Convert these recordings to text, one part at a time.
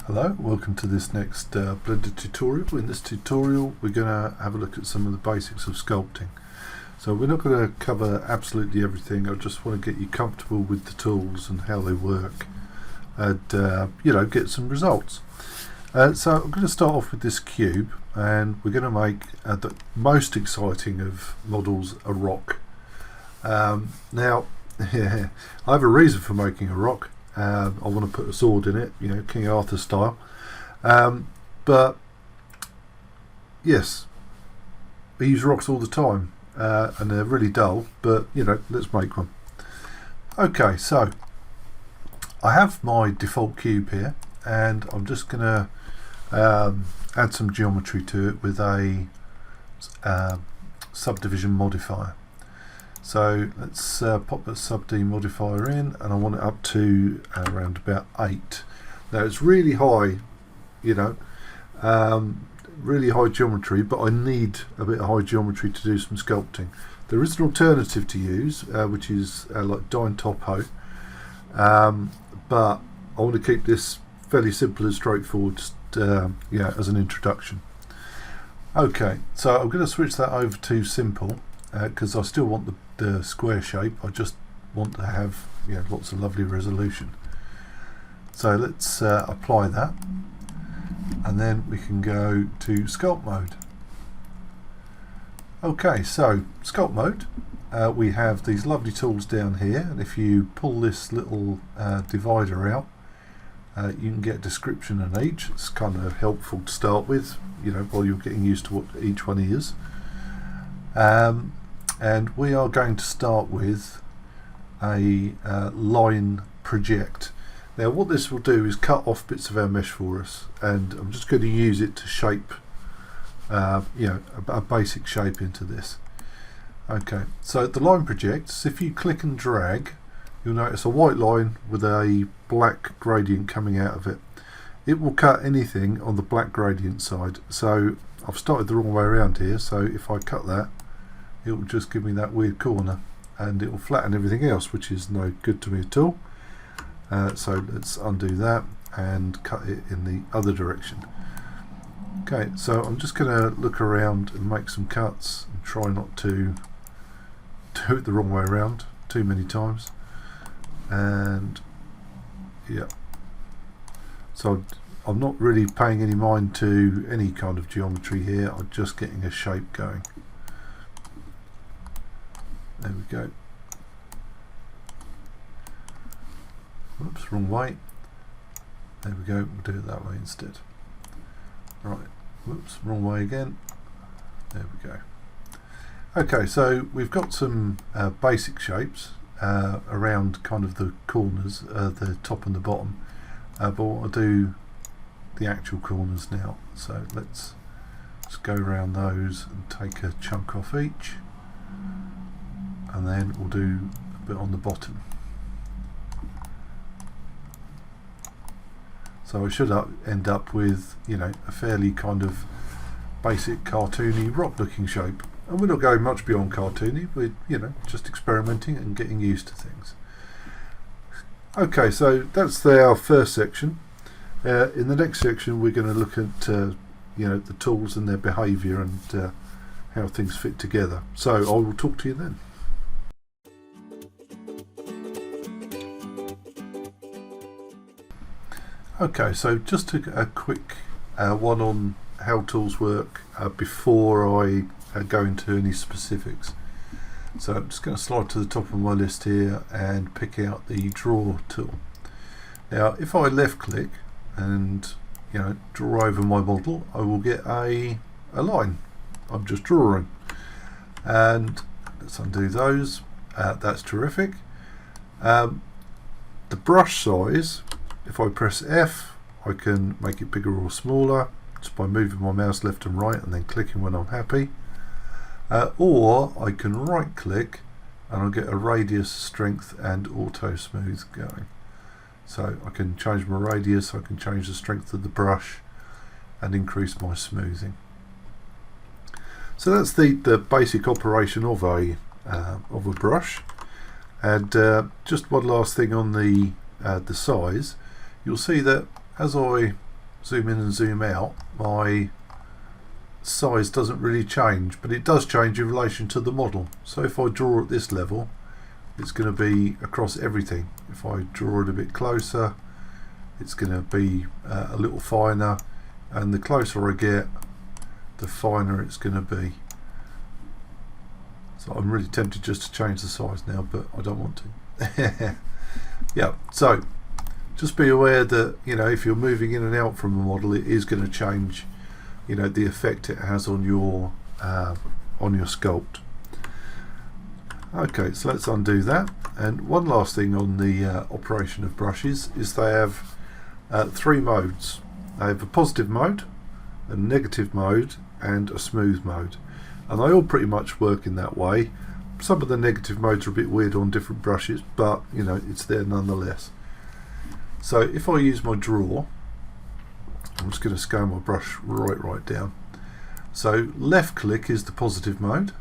Hello, welcome to this next Blender tutorial. In this tutorial we're going to have a look at some of the basics of sculpting. So we're not going to cover absolutely everything. I just want to get you comfortable with the tools and how they work and get some results. So I'm going to start off with this cube, and we're going to make the most exciting of models, a rock. Now I have a reason for making a rock. I want to put a sword in it, King Arthur style. But yes, I use rocks all the time, and they're really dull, but let's make one. Okay, so I have my default cube here, and I'm just going to add some geometry to it with a subdivision modifier. So let's pop the sub D modifier in, and I want it up to around about 8. Now it's really high, really high geometry, but I need a bit of high geometry to do some sculpting. There is an alternative to use, which is like Dine Topo, but I want to keep this fairly simple and straightforward, just as an introduction. Okay, so I'm going to switch that over to simple, because I still want the square shape. I just want to have lots of lovely resolution. So let's apply that, and then we can go to sculpt mode. Okay, so sculpt mode, we have these lovely tools down here, and if you pull this little divider out, you can get a description on each. It's kind of helpful to start with, while you're getting used to what each one is. And we are going to start with a line project. Now what this will do is cut off bits of our mesh for us, and I'm just going to use it to shape a basic shape into this. Okay, so the line projects, if you click and drag, you'll notice a white line with a black gradient coming out of it. It will cut anything on the black gradient side. So I've started the wrong way around here, so if I cut that, it will just give me that weird corner, and it will flatten everything else, which is no good to me at all. So let's undo that and cut it in the other direction. Okay, so I'm just going to look around and make some cuts and try not to do it the wrong way around too many times. And yeah, so I'm not really paying any mind to any kind of geometry here. I'm just getting a shape going. There we go. Whoops, wrong way. There we go, we'll do it that way instead. Right, whoops, wrong way again. There we go. Okay, so we've got some basic shapes around kind of the corners, the top and the bottom. But I'll do the actual corners now. So let's just go around those and take a chunk off each. And then we'll do a bit on the bottom. So I should end up with a fairly kind of basic cartoony rock looking shape, and we're not going much beyond cartoony. We're just experimenting and getting used to things. Okay, so that's our first section. In the next section we're going to look at the tools and their behaviour and how things fit together. So I will talk to you then. Okay, so just a quick one on how tools work before I go into any specifics. So I'm just going to slide to the top of my list here and pick out the draw tool. Now if I left click and draw over my model, I will get a line. I'm just drawing, and let's undo those. That's terrific. The brush size, if I press F, I can make it bigger or smaller just by moving my mouse left and right and then clicking when I'm happy. Or I can right click and I'll get a radius, strength and auto smooth going. So I can change my radius, I can change the strength of the brush and increase my smoothing. So that's the basic operation of a brush. And just one last thing on the size. You'll see that as I zoom in and zoom out, my size doesn't really change, but it does change in relation to the model. So if I draw at this level, it's going to be across everything. If I draw it a bit closer, it's going to be a little finer, and the closer I get, the finer it's going to be. So I'm really tempted just to change the size now, but I don't want to. Yeah, so just be aware that, you know, if you're moving in and out from a model, it is going to change, you know, the effect it has on your sculpt. Okay, so let's undo that. And one last thing on the operation of brushes is they have 3 modes. They have a positive mode, a negative mode, and a smooth mode, and they all pretty much work in that way. Some of the negative modes are a bit weird on different brushes, but you know, it's there nonetheless. So if I use my draw, I'm just going to scale my brush right down. So left click is the positive mode.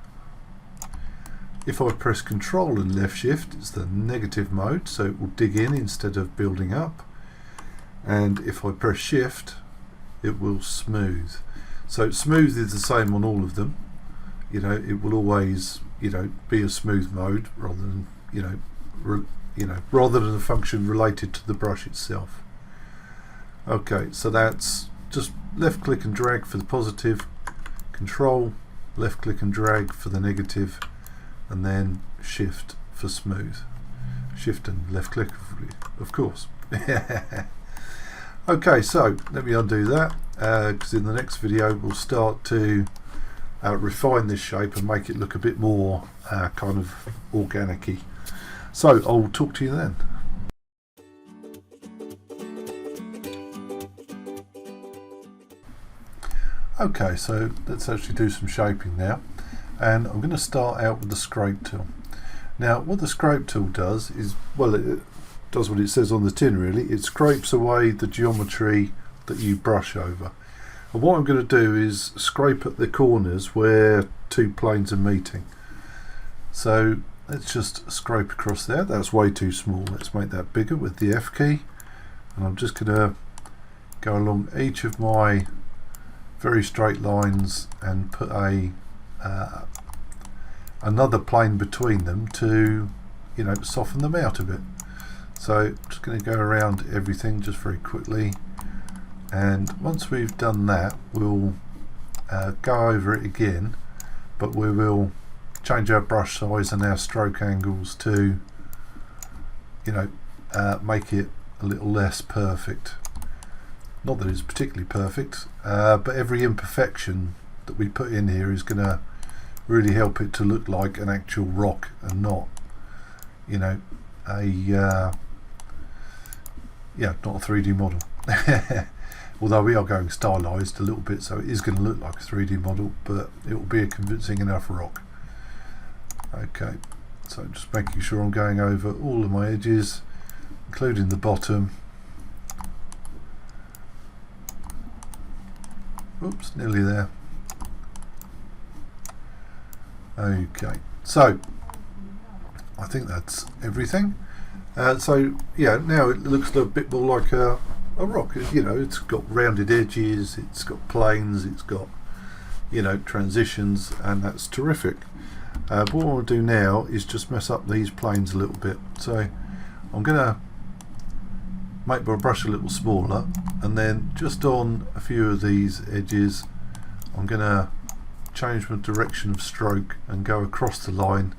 If I press Control and left shift, it's the negative mode, so it will dig in instead of building up. And if I press shift, it will smooth. So smooth is the same on all of them. You know, it will always, you know, be a smooth mode rather than, rather than a function related to the brush itself. Okay, so that's just left click and drag for the positive, Control, left click and drag for the negative, and then shift for smooth. Shift and left click, of course. Okay, so let me undo that, because in the next video we'll start to refine this shape and make it look a bit more kind of organic-y. So I'll talk to you then. Okay, so let's actually do some shaping now, and I'm going to start out with the scrape tool. Now what the scrape tool does is, well, it does what it says on the tin really. It scrapes away the geometry that you brush over, and what I'm going to do is scrape at the corners where 2 planes are meeting. So let's just scrape across there. That's way too small. Let's make that bigger with the F key, and I'm just going to go along each of my very straight lines and put a another plane between them to, you know, soften them out a bit. So I'm just going to go around everything just very quickly, and once we've done that, we'll go over it again, but we will change our brush size and our stroke angles to, you know, make it a little less perfect. Not that it's particularly perfect, but every imperfection that we put in here is going to really help it to look like an actual rock and not, you know, not a 3D model. Although we are going stylized a little bit, so it is going to look like a 3D model, but it will be a convincing enough rock. Okay, so just making sure I'm going over all of my edges, including the bottom. Oops, nearly there. Okay, so I think that's everything. So yeah, now it looks a bit more like a rock. You know, it's got rounded edges, it's got planes, it's got, you know, transitions, and that's terrific. But what I want to do now is just mess up these planes a little bit. So I'm going to make my brush a little smaller, and then just on a few of these edges I'm going to change my direction of stroke and go across the line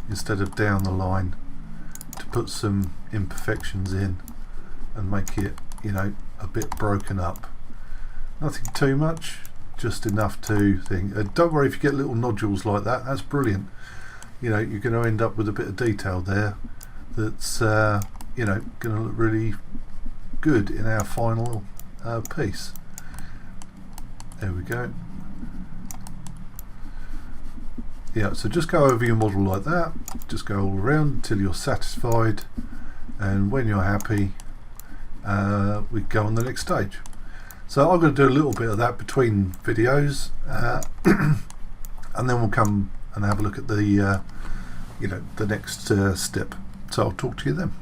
instead of down the line to put some imperfections in and make it, you know, a bit broken up. Nothing too much, just enough to think. Don't worry if you get little nodules like that, that's brilliant. You know, you're going to end up with a bit of detail there that's you know, going to look really good in our final piece. There we go. Yeah, so just go over your model like that, just go all around until you're satisfied, and when you're happy we go on the next stage. So I'm going to do a little bit of that between videos, and then we'll come and have a look at the you know, the next step. So I'll talk to you then.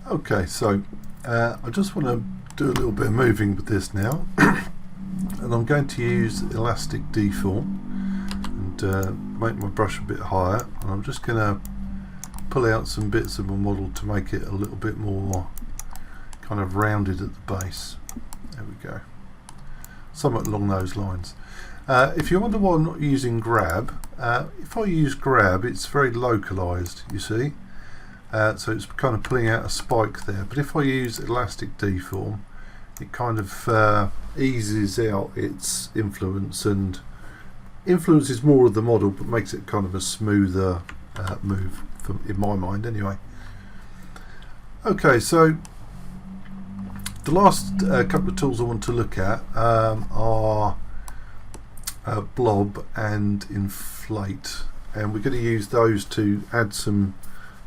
Okay, so I just want to do a little bit of moving with this now, and I'm going to use elastic deform and make my brush a bit higher, and I'm just going to pull out some bits of my model to make it a little bit more kind of rounded at the base. There we go, somewhat along those lines. If you wonder why I'm not using grab, if I use grab it's very localized, you see. So it's kind of pulling out a spike there, but if I use elastic deform it kind of eases out its influence and influences more of the model, but makes it kind of a smoother move in my mind anyway. Okay, so the last couple of tools I want to look at are blob and inflate, and we're going to use those to add some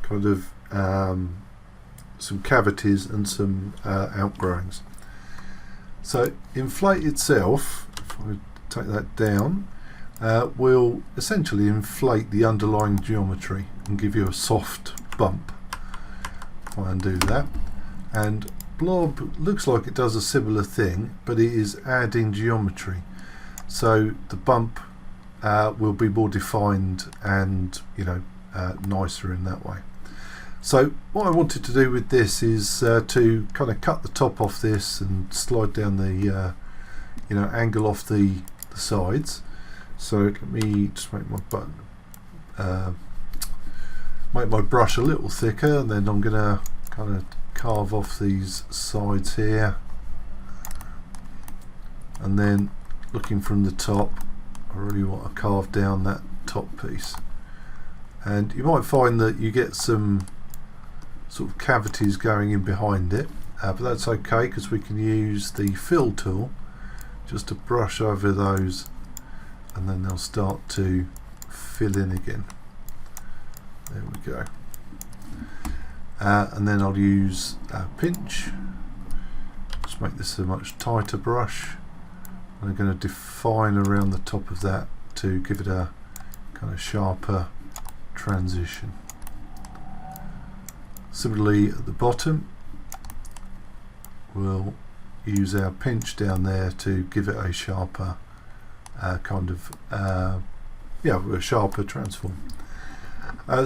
kind of some cavities and some outgrowings. So inflate itself, if I take that down, will essentially inflate the underlying geometry and give you a soft bump. If I undo that, and blob looks like it does a similar thing, but it is adding geometry, so the bump will be more defined and nicer in that way. So what I wanted to do with this is to kind of cut the top off this and slide down the angle off the sides. So let me just make my button make my brush a little thicker, and then I'm going to kind of carve off these sides here, and then looking from the top I really want to carve down that top piece, and you might find that you get some sort of cavities going in behind it, but that's okay because we can use the fill tool just to brush over those, and then they'll start to fill in again. There we go. And then I'll use a pinch, just make this a much tighter brush. I'm going to define around the top of that to give it a kind of sharper transition. Similarly at the bottom we'll use our pinch down there to give it a sharper a sharper transform.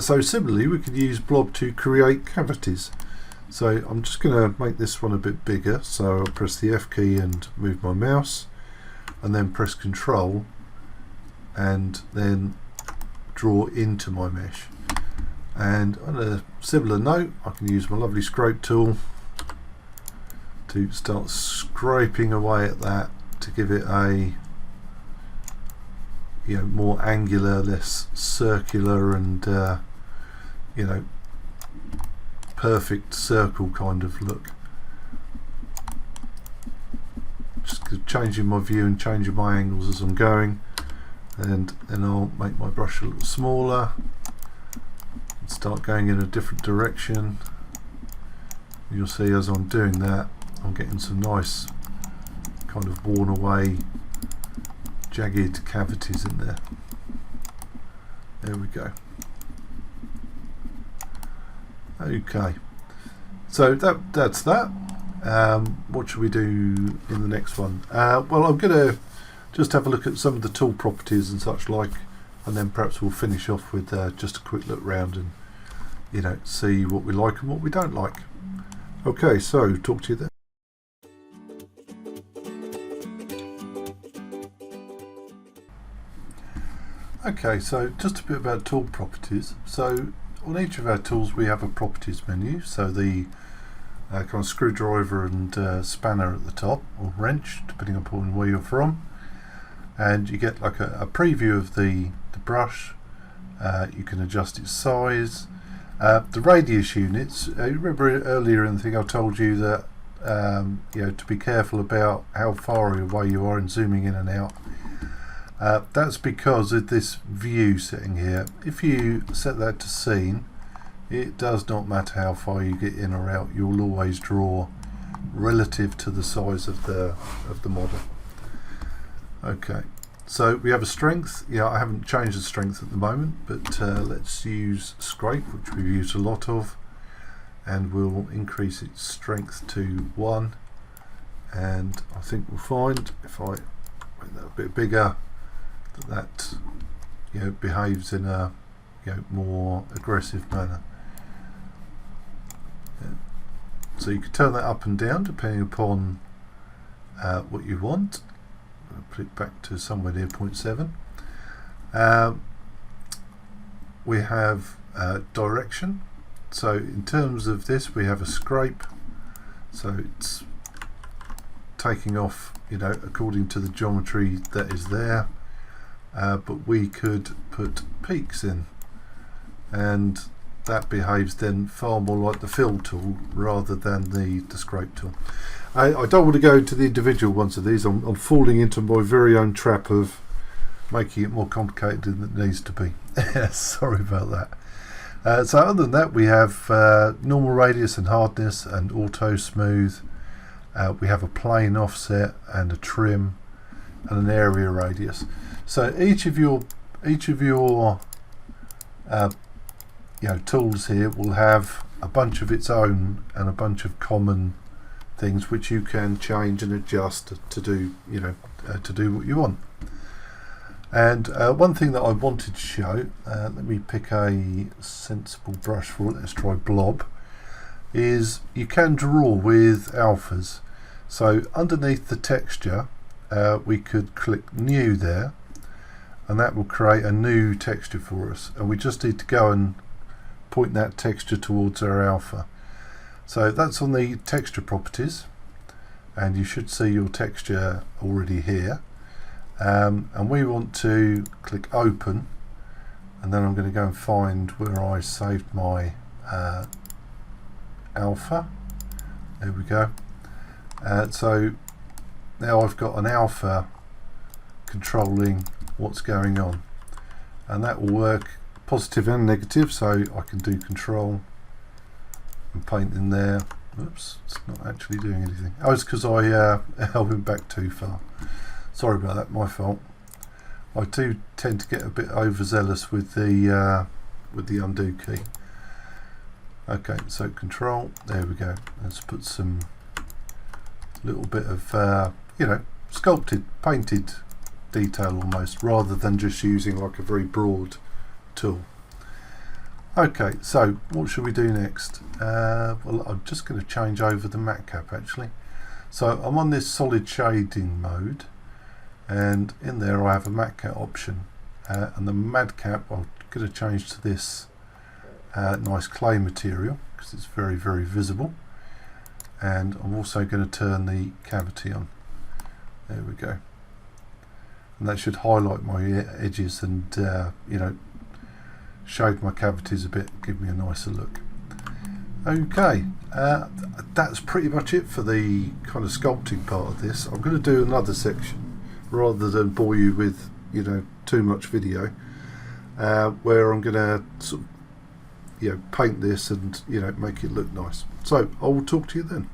So similarly we could use blob to create cavities. So I'm just going to make this one a bit bigger, so I'll press the F key and move my mouse, and then press Control and then draw into my mesh. And on a similar note I can use my lovely scrape tool to start scraping away at that to give it a more angular, less circular, and perfect circle kind of look. Just changing my view and changing my angles as I'm going, and then I'll make my brush a little smaller and start going in a different direction. You'll see as I'm doing that I'm getting some nice kind of worn away jagged cavities in there. There we go. Okay, so that's that. What should we do in the next one? Well, I'm going to just have a look at some of the tool properties and such like, and then perhaps we'll finish off with just a quick look round and see what we like and what we don't like. Okay, so talk to you then. Okay, so just a bit about tool properties. So on each of our tools we have a properties menu, so the kind of screwdriver and spanner at the top, or wrench depending upon where you're from, and you get like a preview of the brush. You can adjust its size, the radius units. Remember earlier in the thing I told you that to be careful about how far away you are in zooming in and out. That's because of this view setting here. If you set that to scene, it does not matter how far you get in or out, you'll always draw relative to the size of the model. Okay, so we have a strength. I haven't changed the strength at the moment, but let's use scrape, which we've used a lot of, and we'll increase its strength to 1, and I think we'll find if I make that a bit bigger that behaves in a more aggressive manner. So you can turn that up and down depending upon what you want. I'll put it back to somewhere near 0.7. We have direction. So in terms of this, we have a scrape. So it's taking off, according to the geometry that is there. But we could put peaks in, and that behaves then far more like the fill tool rather than the scrape tool. I don't want to go into the individual ones of these. I'm falling into my very own trap of making it more complicated than it needs to be. Sorry about that. So other than that, we have normal radius and hardness and auto smooth. We have a plane offset and a trim and an area radius. So each of your tools here will have a bunch of its own and a bunch of common things which you can change and adjust to do to do what you want. And one thing that I wanted to show, let me pick a sensible brush for it. Let's try Blob. Is you can draw with alphas. So underneath the texture, we could click New there, and that will create a new texture for us. And we just need to go and point that texture towards our alpha. So that's on the texture properties, and you should see your texture already here. And we want to click Open, and then I'm going to go and find where I saved my alpha. There we go. So now I've got an alpha controlling what's going on, and that will work positive and negative. So I can do Control and paint in there. Oops, it's not actually doing anything. Oh, it's because I went back too far. Sorry about that, my fault. I do tend to get a bit overzealous with the undo key. Okay, so Control, there we go. Let's put some little bit of sculpted, painted detail almost, rather than just using like a very broad tool. Okay, so what should we do next? Well, I'm just going to change over the matte cap actually. So I'm on this solid shading mode, and in there I have a matte cap option, and the matte cap I'm going to change to this nice clay material because it's very, very visible. And I'm also going to turn the cavity on. There we go. And that should highlight my edges and shade my cavities a bit, give me a nicer look. Okay, that's pretty much it for the kind of sculpting part of this. I'm going to do another section rather than bore you with too much video, where I'm going to sort of paint this and make it look nice. So I will talk to you then.